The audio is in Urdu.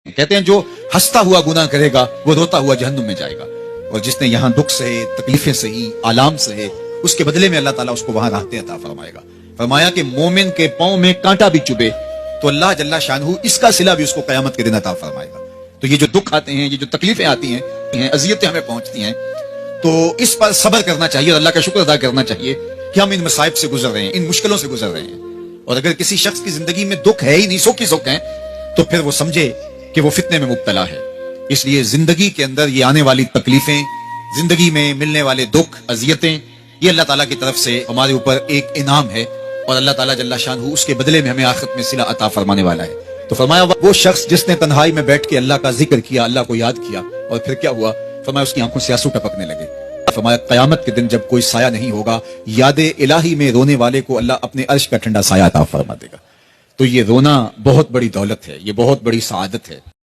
کہتے ہیں جو ہنستا ہوا گناہ کرے گا وہ روتا ہوا جہنم میں جائے گا، اور جس نے یہاں دکھ سہے، تکلیفیں سہی، آلام سہے، اس کے بدلے میں اللہ تعالیٰ اس کو وہاں راحتیں عطا فرمائے گا۔ فرمایا کہ مومن کے پاؤں میں کانٹا بھی چبھے تو اللہ جل شانہ اس کا صلہ بھی اس کو قیامت کے دن عطا فرمائے گا۔ تو یہ جو دکھ آتے ہیں، یہ جو تکلیفیں آتی ہیں، اذیتیں ہمیں پہنچتی ہیں، تو اس پر صبر کرنا چاہیے اور اللہ کا شکر ادا کرنا چاہیے کہ ہم ان مصائب سے گزر رہے ہیں، ان مشکلوں سے گزر رہے ہیں۔ اور اگر کسی شخص کی زندگی میں دکھ ہے ہی نہیں، سکھ ہی سکھ ہیں، تو پھر وہ سمجھے کہ وہ فتنے میں مبتلا ہے۔ اس لیے زندگی کے اندر یہ آنے والی تکلیفیں، زندگی میں ملنے والے دکھ، اذیتیں، یہ اللہ تعالیٰ کی طرف سے ہمارے اوپر ایک انعام ہے، اور اللہ تعالیٰ جل شانہ اس کے بدلے میں ہمیں آخرت میں صلہ عطا فرمانے والا ہے۔ تو فرمایا وہ شخص جس نے تنہائی میں بیٹھ کے اللہ کا ذکر کیا، اللہ کو یاد کیا، اور پھر کیا ہوا؟ فرمایا اس کی آنکھوں سے آنسو ٹپکنے لگے۔ فرمایا قیامت کے دن جب کوئی سایہ نہیں ہوگا، یاد الہی میں رونے والے کو اللہ اپنے عرش کا ٹھنڈا سایہ عطا فرما دے گا۔ تو یہ رونا بہت بڑی دولت ہے، یہ بہت بڑی سعادت ہے۔